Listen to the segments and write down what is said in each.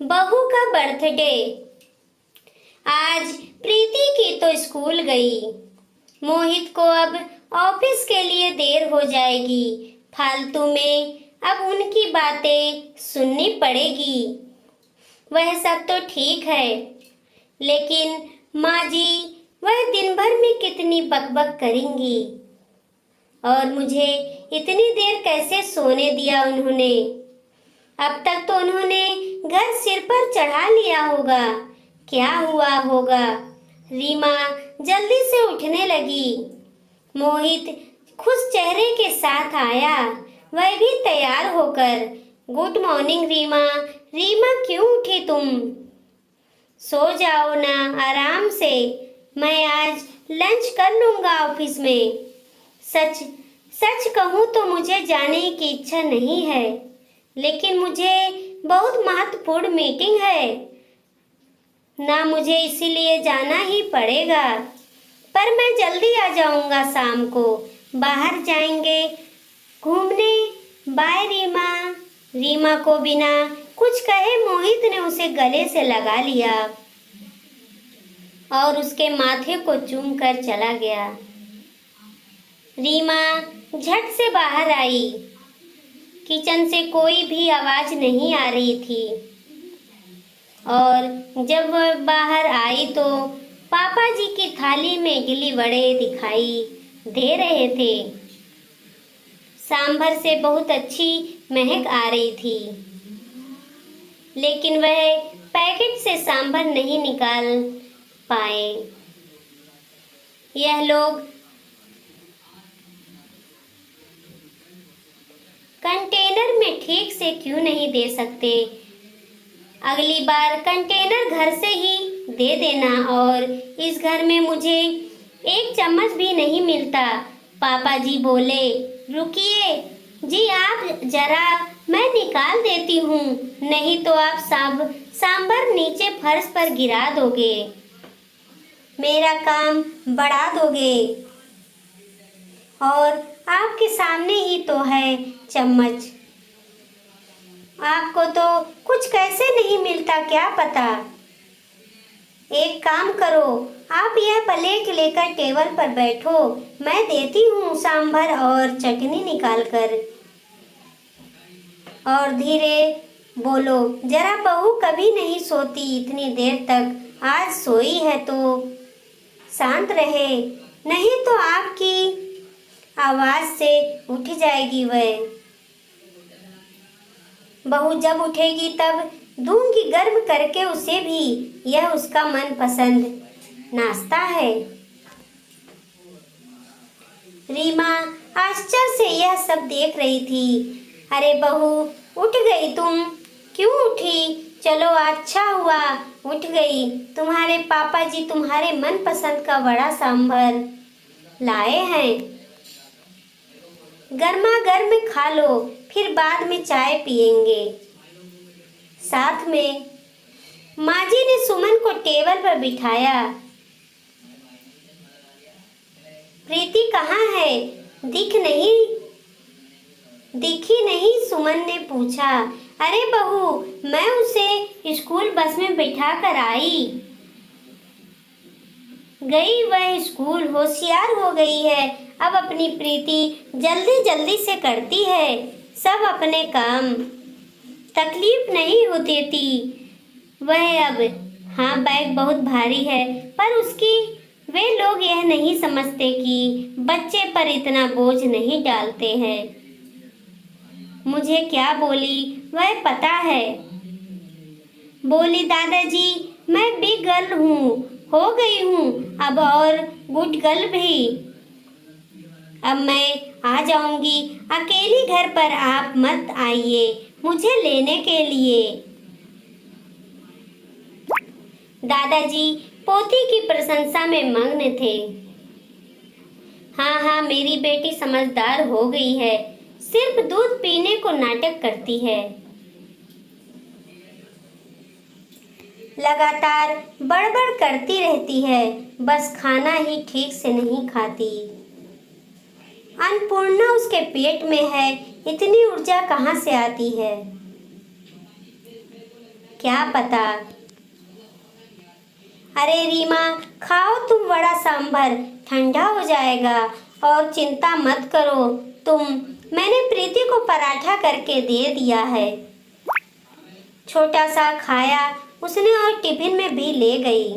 बहू का बर्थडे। आज प्रीति की तो स्कूल गई। मोहित को अब ऑफिस के लिए देर हो जाएगी। फालतू में अब उनकी बातें सुननी पड़ेगी। वह सब तो ठीक है, लेकिन माँ जी वह दिन भर में कितनी बकबक करेंगी। और मुझे इतनी देर कैसे सोने दिया उन्होंने। अब तक तो उन्होंने घर सिर पर चढ़ा लिया होगा। क्या हुआ होगा। रीमा जल्दी से उठने लगी। मोहित खुश चेहरे के साथ आया, वह भी तैयार होकर। Good morning Reema. रीमा क्यों उठी तुम? सो जाओ ना आराम से, मैं आज लंच कर लूंगा ऑफिस में। सच सच कहूँ तो मुझे जाने की इच्छा नहीं है, लेकिन मुझे बहुत महत्वपूर्ण मीटिंग है ना, मुझे इसीलिए जाना ही पड़ेगा। पर मैं जल्दी आ जाऊंगा शाम को। बाहर जाएंगे घूमने। बाय रीमा। रीमा को बिना कुछ कहे मोहित ने उसे गले से लगा लिया और उसके माथे को चूम कर चला गया। रीमा झट से बाहर आई। किचन से कोई भी आवाज नहीं आ रही थी और जब वह बाहर आई तो पापा जी की थाली में इडली वड़े दिखाई दे रहे थे। सांभर से बहुत अच्छी महक आ रही थी, लेकिन वह पैकेट से सांभर नहीं निकाल पाए। यह लोग कंटेनर में ठीक से क्यों नहीं दे सकते? अगली बार कंटेनर घर से ही दे देना। और इस घर में मुझे एक चम्मच भी नहीं मिलता। पापा जी बोले, रुकिए जी आप जरा, मैं निकाल देती हूँ, नहीं तो आप सांभर नीचे फर्श पर गिरा दोगे, मेरा काम बढ़ा दोगे। और आपके सामने ही तो है चम्मच। आपको तो कुछ कैसे नहीं मिलता क्या पता। एक काम करो, आप यह प्लेट लेकर टेबल पर बैठो, मैं देती हूँ सांभर और चटनी निकाल कर। और धीरे बोलो, जरा बहू कभी नहीं सोती इतनी देर तक, आज सोई है तो शांत रहे, नहीं तो आपकी आवाज से उठ जाएगी वह। बहू जब उठेगी तब दूंगी गर्म करके उसे भी, यह उसका मनपसंद नाश्ता है। रीमा आश्चर्य से यह सब देख रही थी। अरे बहू उठ गई तुम? क्यों उठी? चलो अच्छा हुआ उठ गई। तुम्हारे पापा जी तुम्हारे मनपसंद का वड़ा सांभर लाए हैं, गर्मा गर्म खा लो, फिर बाद में चाय पियेंगे साथ में। माँ जी ने सुमन को टेबल पर बिठाया। प्रीति कहाँ है? दिखी नहीं, सुमन ने पूछा। अरे बहू, मैं उसे स्कूल बस में बिठा कर आई। गई वह स्कूल, होशियार हो गई है। अब अपनी प्रीति जल्दी जल्दी से करती है सब अपने काम, तकलीफ नहीं हो देती वह अब। हाँ बैग बहुत भारी है, पर उसकी वे लोग यह नहीं समझते कि बच्चे पर इतना बोझ नहीं डालते हैं। मुझे क्या बोली वह पता है। बोली, दादाजी मैं बिग गर्ल हूँ, हो गई हूँ अब, और गुड गर्ल भी। अब मैं आ जाऊंगी अकेली घर पर, आप मत आइए मुझे लेने के लिए। दादाजी पोती की प्रशंसा में मग्न थे। हाँ हाँ, मेरी बेटी समझदार हो गई है, सिर्फ दूध पीने को नाटक करती है। लगातार बड़बड़ करती रहती है, बस खाना ही ठीक से नहीं खाती। अन्नपूर्णा उसके पेट में है, इतनी ऊर्जा कहाँ से आती है? क्या पता। अरे रीमा, खाओ तुम वड़ा सांभर, ठंडा हो जाएगा। और चिंता मत करो तुम, मैंने प्रीति को पराठा करके दे दिया है। छोटा सा खाया उसने और टिफिन में भी ले गई।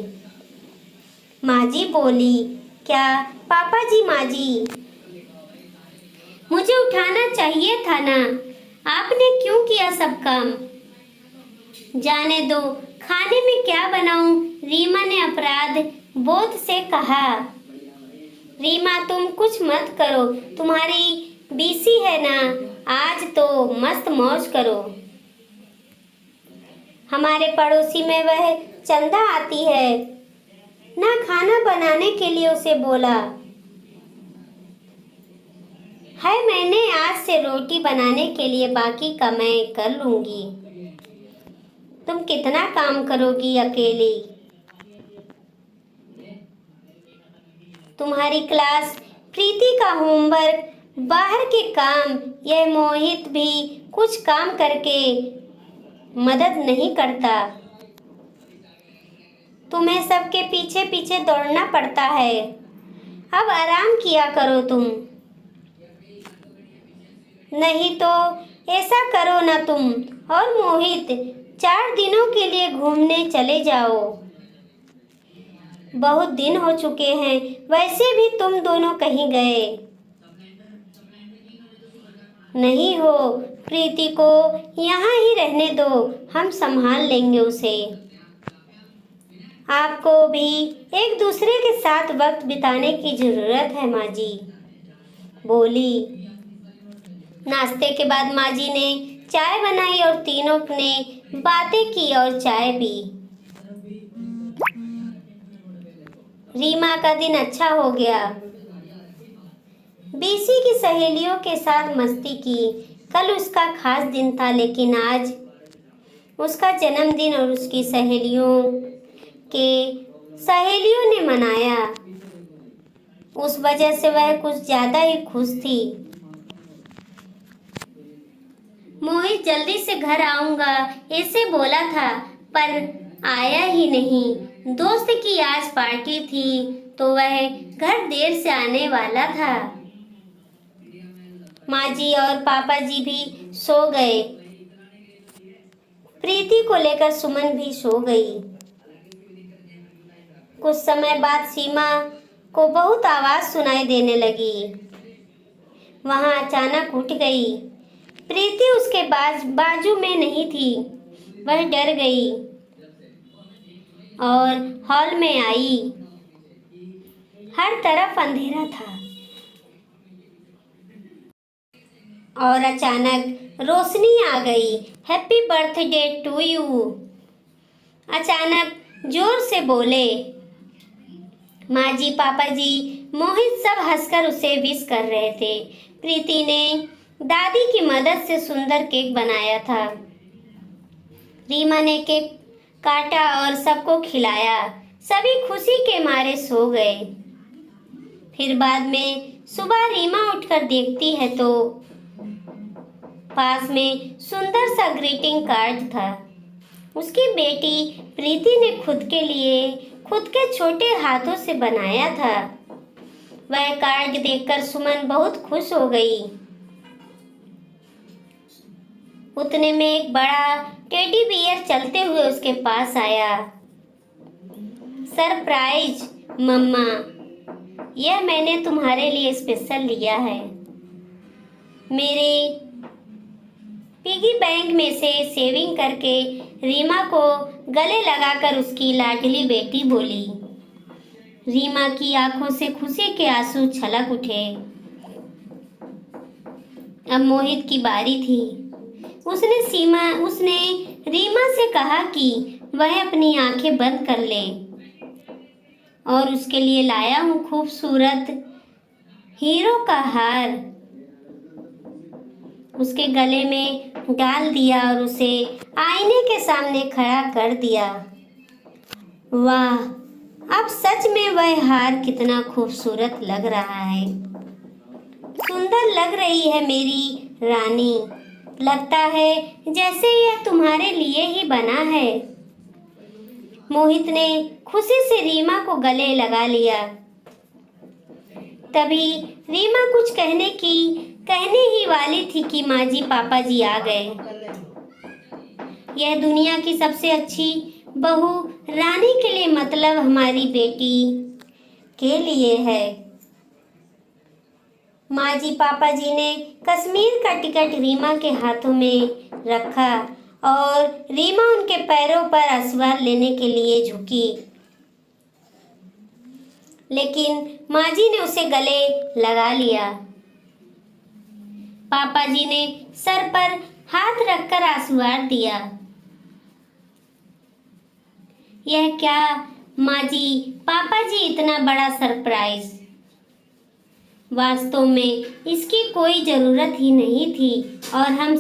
माँ जी बोली, क्या पापा जी? माँ जी, मुझे उठाना चाहिए था ना, आपने क्यों किया सब काम? जाने दो, खाने में क्या बनाऊं? रीमा ने अपराध बोध से कहा। रीमा तुम कुछ मत करो, तुम्हारी बीसी है ना, आज तो मस्त मौज करो। हमारे पड़ोसी में वह चंदा आती है ना, खाना बनाने के लिए उसे बोला है मैंने, आज से रोटी बनाने के लिए, बाकी का मैं कर लूंगी। तुम कितना काम करोगी अकेली? तुम्हारी क्लास, प्रीति का होमवर्क, बाहर के काम, यह मोहित भी कुछ काम करके मदद नहीं करता। तुम्हें सबके पीछे पीछे दौड़ना पड़ता है। अब आराम किया करो तुम। नहीं तो ऐसा करो ना तुम और मोहित, 4 दिनों के लिए घूमने चले जाओ। बहुत दिन हो चुके हैं, वैसे भी तुम दोनों कहीं गए नहीं हो। प्रीति को यहाँ ही रहने दो, हम संभाल लेंगे उसे। आपको भी एक दूसरे के साथ वक्त बिताने की जरूरत है, माँ जी बोली। नाश्ते के बाद माँ जी ने चाय बनाई और तीनों ने बातें की और चाय पी। रीमा का दिन अच्छा हो गया। बीसी की सहेलियों के साथ मस्ती की। कल उसका खास दिन था, लेकिन आज उसका जन्मदिन और उसकी सहेलियों ने मनाया। उस वजह से वह कुछ ज्यादा ही खुश थी। मोहित जल्दी से घर आऊंगा ऐसे बोला था, पर आया ही नहीं। दोस्त की आज पार्टी थी तो वह घर देर से आने वाला था। माँ जी और पापा जी भी सो गए। प्रीति को लेकर सुमन भी सो गई। कुछ समय बाद सीमा को बहुत आवाज सुनाई देने लगी। वहां अचानक उठ गई। प्रीति उसके बाजू में नहीं थी। वह डर गई और हॉल में आई। हर तरफ अंधेरा था और अचानक रोशनी आ गई। हैप्पी बर्थडे टू यू, अचानक जोर से बोले। माँ जी, पापा जी, मोहित सब हंसकर उसे विश कर रहे थे। प्रीति ने दादी की मदद से सुंदर केक बनाया था। रीमा ने केक काटा और सबको खिलाया। सभी खुशी के मारे सो गए। फिर बाद में सुबह रीमा उठकर देखती है तो पास में सुंदर सा ग्रीटिंग कार्ड था। उसकी बेटी प्रीति ने खुद के छोटे हाथों से बनाया था। वह कार्ड देखकर सुमन बहुत खुश हो गई। उतने में एक बड़ा टेडी बियर चलते हुए उसके पास आया। सरप्राइज मम्मा, यह मैंने तुम्हारे लिए स्पेशल लिया है। मेरे पिगी बैंक में से सेविंग करके, रीमा को गले लगाकर उसकी लाडली बेटी बोली। रीमा की आंखों से खुशी के आंसू छलक उठे। अब मोहित की बारी थी। उसने रीमा से कहा कि वह अपनी आंखें बंद कर ले और उसके लिए लाया हूँ खूबसूरत हीरो का हार। उसके गले में डाल दिया और उसे आईने के सामने खड़ा कर दिया। वाह, अब सच में वह हार कितना खूबसूरत लग रहा है। सुंदर लग रही है मेरी रानी। लगता है जैसे यह तुम्हारे लिए ही बना है। मोहित ने खुशी से रीमा को गले लगा लिया। तभी रीमा कुछ कहने ही वाली थी कि माँ जी पापा जी आ गए। यह दुनिया की सबसे अच्छी बहू रानी के लिए मतलब हमारी बेटी के लिए है। माँ जी पापा जी ने कश्मीर का टिकट रीमा के हाथों में रखा और रीमा उनके पैरों पर आशीर्वाद लेने के लिए झुकी, लेकिन माँ जी ने उसे गले लगा लिया। पापा जी ने सर पर हाथ रखकर आशीर्वाद दिया। यह क्या माँ जी पापा जी, इतना बड़ा सरप्राइज! वास्तव में इसकी कोई जरूरत ही नहीं थी और हम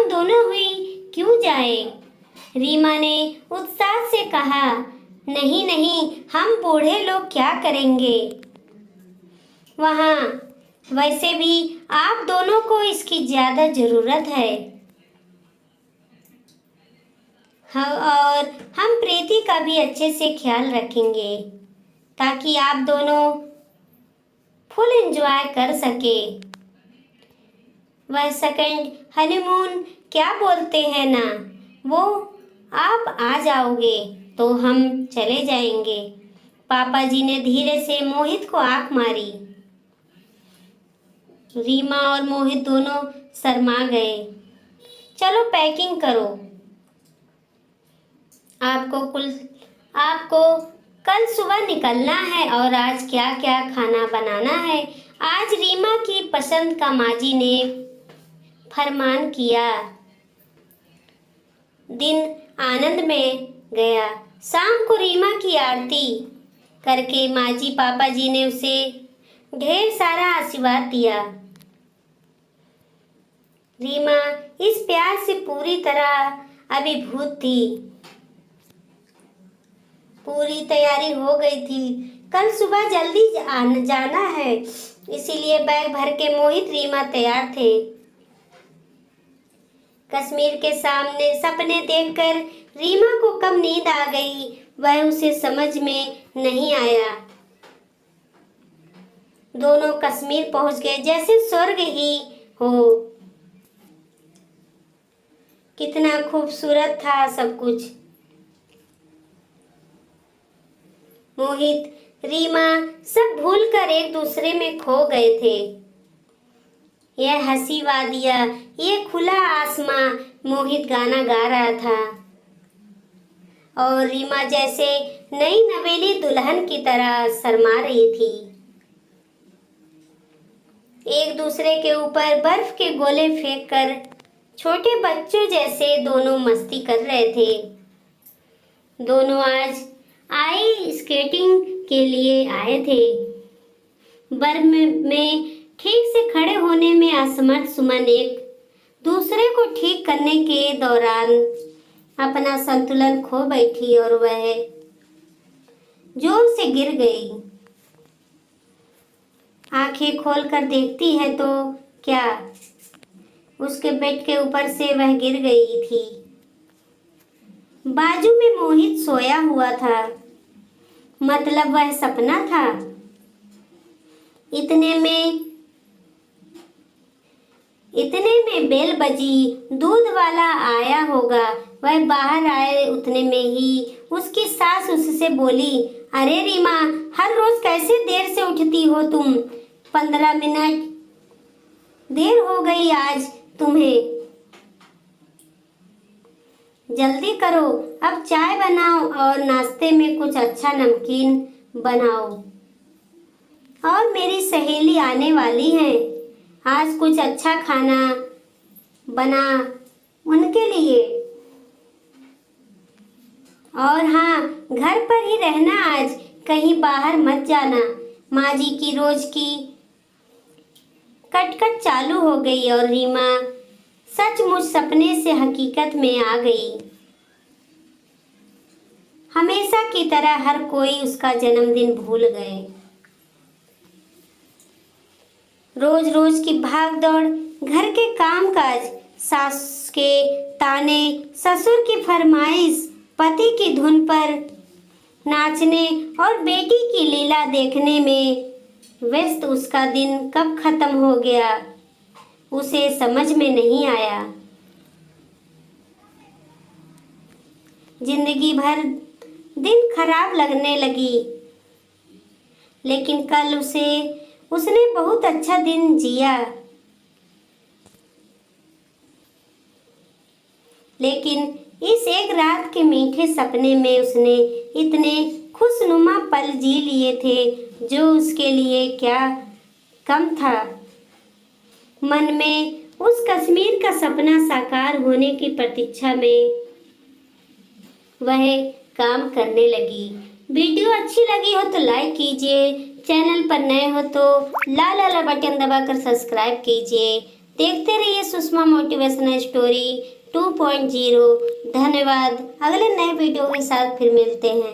दोनों हुई क्यों जाए? रीमा ने उत्साह से कहा, नहीं नहीं, हम बूढ़े लोग क्या करेंगे वहाँ? वैसे भी आप दोनों को इसकी ज्यादा जरूरत है। हाँ, और हम प्रीति का भी अच्छे से ख्याल रखेंगे ताकि आप दोनों फुल एंजॉय कर सके। वह सेकंड हनीमून क्या बोलते हैं ना, वो आप आ जाओगे तो हम चले जाएंगे। पापा जी ने धीरे से मोहित को आंख मारी। रीमा और मोहित दोनों शर्मा गए। चलो पैकिंग करो, आपको कल सुबह निकलना है और आज क्या क्या खाना बनाना है। आज रीमा की पसंद का माँ जी ने फरमान किया। दिन आनंद में गया। शाम को रीमा की आरती करके माँ जी पापा जी ने उसे ढेर सारा आशीर्वाद दिया। रीमा इस प्यार से पूरी तरह अभिभूत थी। पूरी तैयारी हो गई थी। कल सुबह जल्दी जाना है, इसीलिए बैग भर के मोहित रीमा तैयार थे। कश्मीर के सामने सपने देखकर रीमा को कब नींद आ गई वह उसे समझ में नहीं आया। दोनों कश्मीर पहुंच गए जैसे स्वर्ग ही हो। कितना खूबसूरत था सब कुछ। मोहित रीमा सब भूलकर एक दूसरे में खो गए थे। यह हंसी वादियाँ, ये खुला आसमां, मोहित गाना गा रहा था और रीमा जैसे नई नवेली दुल्हन की तरह शर्मा रही थी। एक दूसरे के ऊपर बर्फ के गोले फेंककर छोटे बच्चों जैसे दोनों मस्ती कर रहे थे। दोनों आज आइस स्केटिंग के लिए आए थे। बर्फ में ठीक से खड़े होने में असमर्थ सुमन एक दूसरे को ठीक करने के दौरान अपना संतुलन खो बैठी और वह जोर से गिर गई। आंखें खोलकर देखती है तो क्या, उसके बेड के ऊपर से वह गिर गई थी। बाजू में मोहित सोया हुआ था, मतलब वह सपना था। इतने में बेल बजी, दूध वाला आया होगा। वह बाहर आए उतने में ही उसकी सास उससे बोली, अरे रीमा, हर रोज कैसे देर से उठती हो तुम? 15 मिनट देर हो गई आज तुम्हें। जल्दी करो, अब चाय बनाओ और नाश्ते में कुछ अच्छा नमकीन बनाओ। और मेरी सहेली आने वाली है, आज कुछ अच्छा खाना बना उनके लिए। और हाँ, घर पर ही रहना आज, कहीं बाहर मत जाना। माँ जी की रोज की कटकट चालू हो गई और रीमा सचमुच सपने से हकीकत में आ गई। हमेशा की तरह हर कोई उसका जन्मदिन भूल गए। रोज रोज की भाग दौड़, घर के काम काज, सास के ताने, ससुर की फरमाइश, पति की धुन पर नाचने और बेटी की लीला देखने में व्यस्त उसका दिन कब खत्म हो गया, उसे समझ में नहीं आया। जिंदगी भर दिन खराब लगने लगी, लेकिन कल उसने बहुत अच्छा दिन जिया। लेकिन इस एक रात के मीठे सपने में उसने इतने खुशनुमा पल जी लिए थे जो उसके लिए क्या कम था। मन में उस कश्मीर का सपना साकार होने की प्रतीक्षा में वह काम करने लगी। वीडियो अच्छी लगी हो तो लाइक कीजिए, चैनल पर नए हो तो लाल वाला बटन दबाकर सब्सक्राइब कीजिए। देखते रहिए सुषमा मोटिवेशनल स्टोरी 2.0। धन्यवाद। अगले नए वीडियो के साथ फिर मिलते हैं।